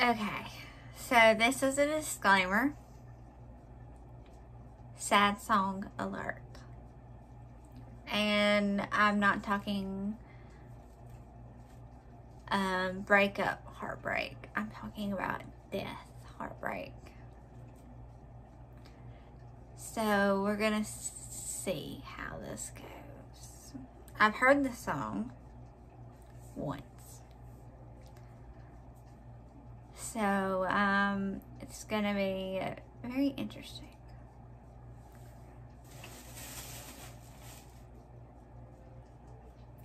Okay, so this is a disclaimer. Sad song alert. And I'm not talking breakup heartbreak. I'm talking about death heartbreak. So we're gonna see how this goes. I've heard the song once. So it's gonna be very interesting.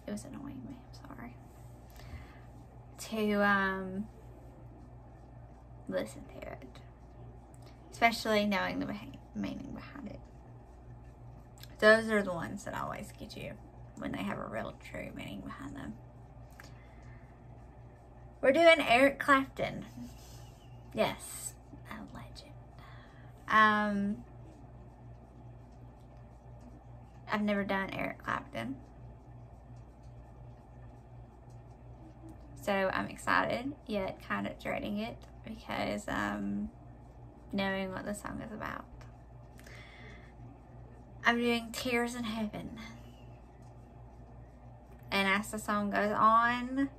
It was annoying me, I'm sorry. To listen to it. Especially knowing the meaning behind it. Those are the ones that always get you when they have a real true meaning behind them. We're doing Eric Clapton. Yes, a legend. I've never done Eric Clapton. So I'm excited, yet kind of dreading it because knowing what the song is about. I'm doing Tears in Heaven. And as the song goes on,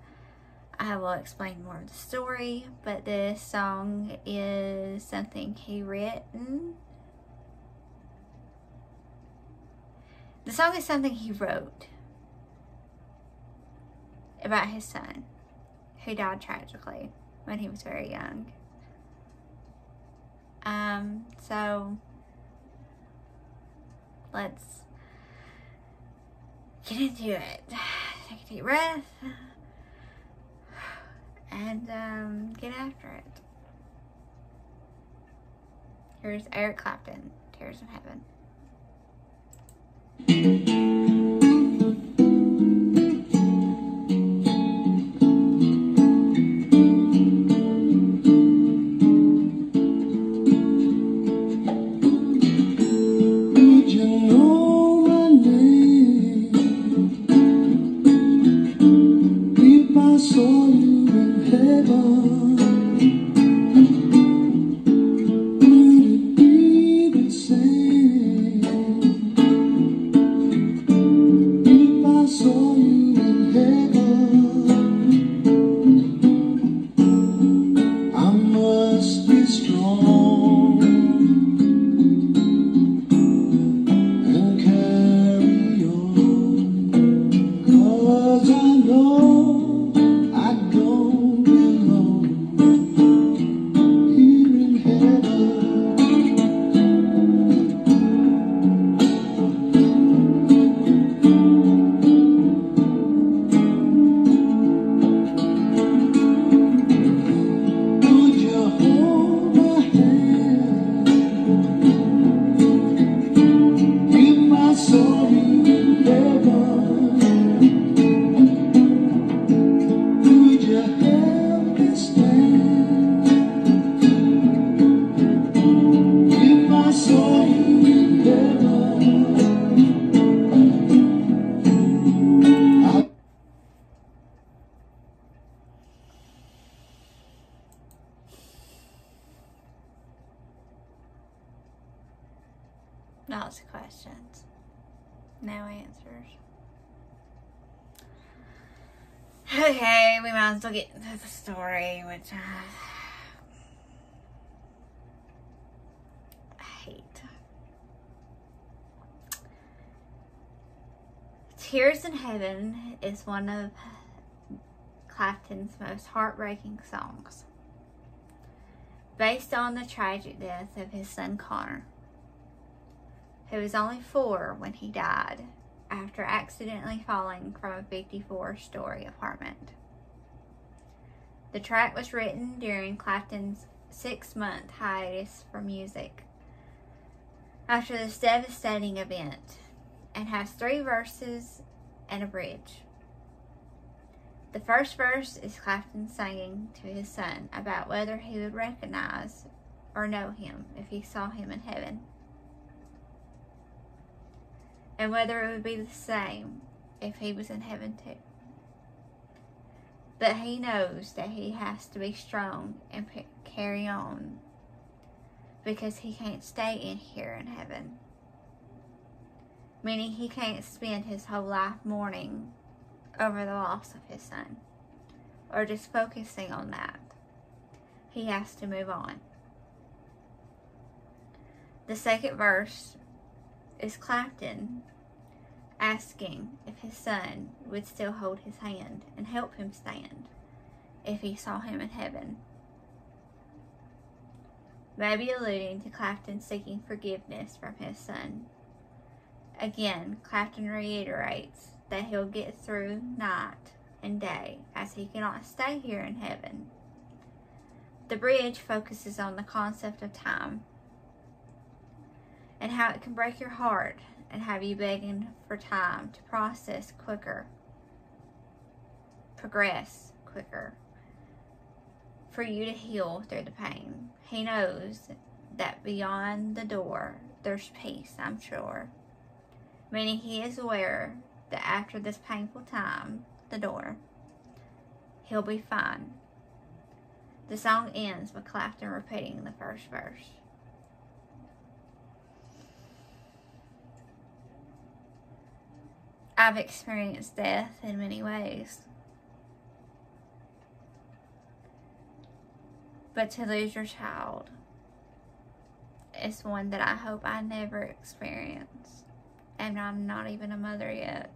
I will explain more of the story, but this song is something he written. The song is something he wrote about his son, who died tragically when he was very young. So let's get into it. Take a deep breath and get after it. Here's Eric Clapton, Tears in Heaven. Lots of questions, no answers. Okay, we might as well get into the story, which I hate. Tears in Heaven is one of Clapton's most heartbreaking songs, based on the tragic death of his son Connor, who was only 4 when he died after accidentally falling from a 54-story apartment. The track was written during Clapton's 6-month hiatus from music after this devastating event and has 3 verses and a bridge. The first verse is Clapton singing to his son about whether he would recognize or know him if he saw him in heaven, and whether it would be the same if he was in heaven too. But he knows that he has to be strong and carry on, because he can't stay in here in heaven. Meaning he can't spend his whole life mourning over the loss of his son, or just focusing on that. He has to move on. The second verse is Clapton asking if his son would still hold his hand and help him stand if he saw him in heaven. Maybe alluding to Clapton seeking forgiveness from his son. Again, Clapton reiterates that he'll get through night and day, as he cannot stay here in heaven. The bridge focuses on the concept of time and how it can break your heart and have you begging for time to process quicker, progress quicker, for you to heal through the pain. He knows that beyond the door there's peace, I'm sure. Meaning he is aware that after this painful time, the door, he'll be fine. The song ends with Clapton repeating the first verse. I've experienced death in many ways. But to lose your child is one that I hope I never experience. And I'm not even a mother yet.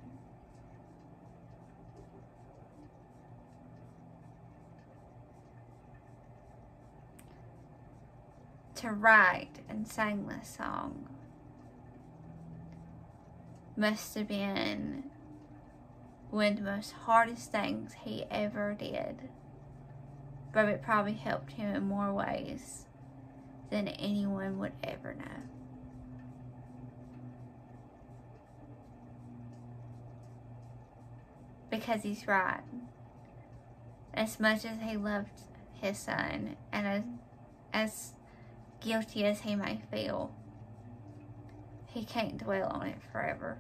To write and sing this song must have been one of the most hardest things he ever did. But it probably helped him in more ways than anyone would ever know. Because he's right. As much as he loved his son, and as guilty as he may feel, he can't dwell on it forever.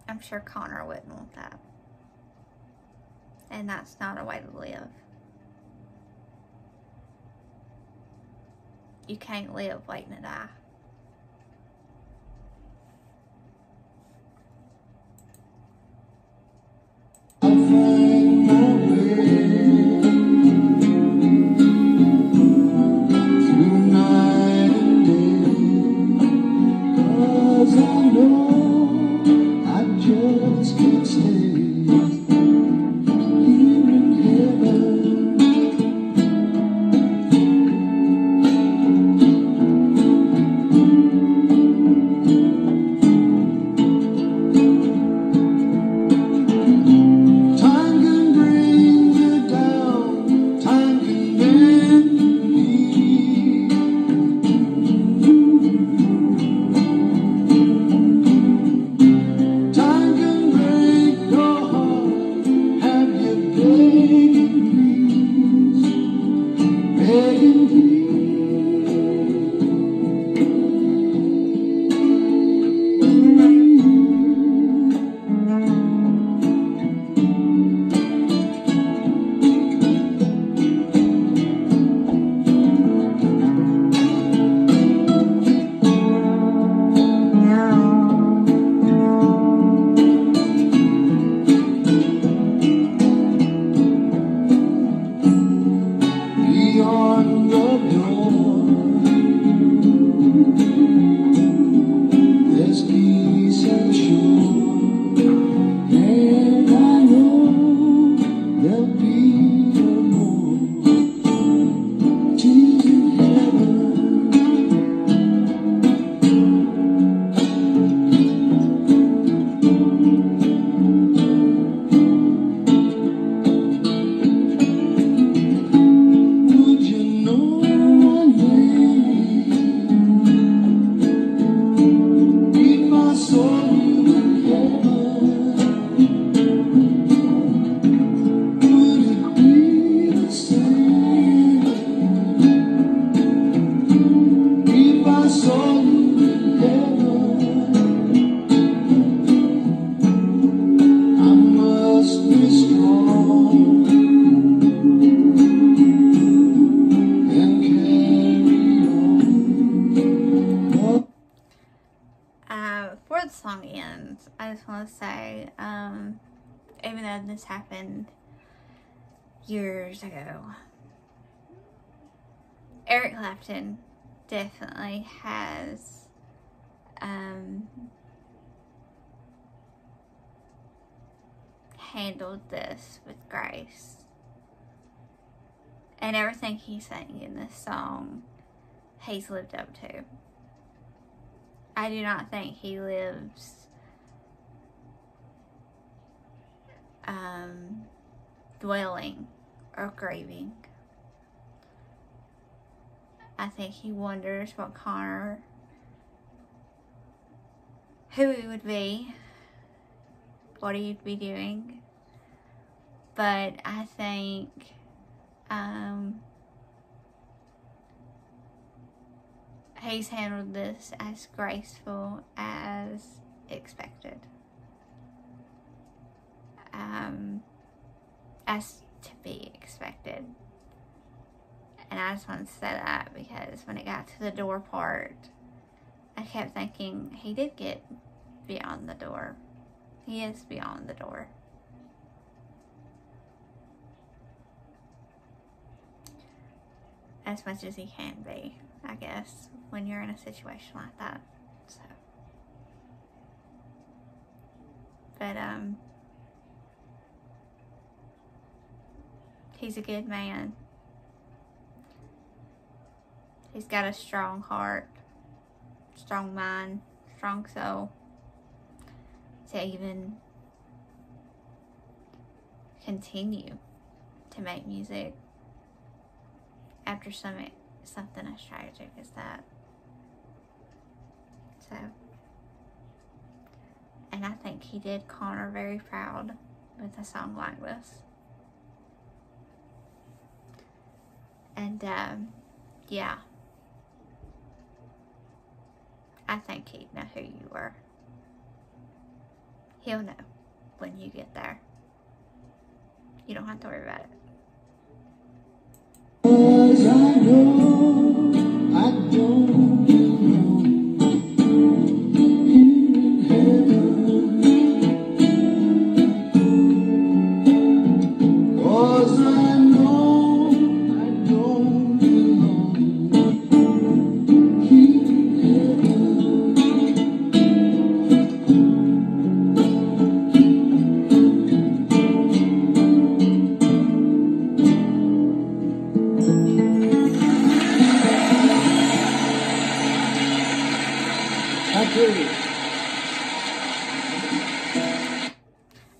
I'm sure Connor wouldn't want that. And that's not a way to live. You can't live waiting to die. even though this happened years ago. Eric Clapton definitely has handled this with grace. And everything he sang in this song, he's lived up to. I do not think he lives dwelling or grieving. I think he wonders what Connor, who he would be, what he'd be doing. But I think he's handled this as graceful as expected. As to be expected. And I just want to say that because when it got to the door part, I kept thinking he did get beyond the door. He is beyond the door. As much as he can be, I guess, when you're in a situation like that. So, but he's a good man. He's got a strong heart, strong mind, strong soul to even continue to make music after something as tragic as that. So, and I think he did Connor very proud with a song like this. And yeah, I think he'd know who you were. He'll know when you get there. You don't have to worry about it.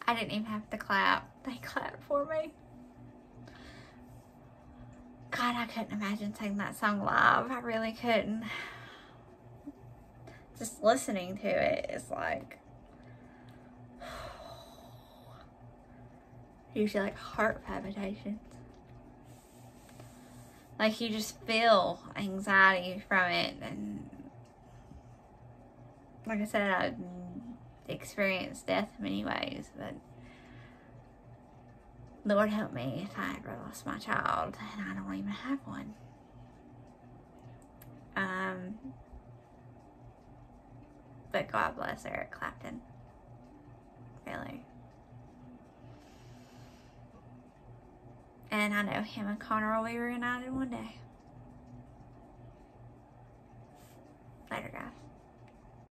I didn't even have to clap. They clapped for me. God, I couldn't imagine singing that song live. I really couldn't. Just listening to it is like, usually like heart palpitations. Like you just feel anxiety from it. And like I said, I've experienced death in many ways, but Lord help me if I ever lost my child, and I don't even have one. But God bless Eric Clapton. Really. And I know him and Connor will be reunited one day.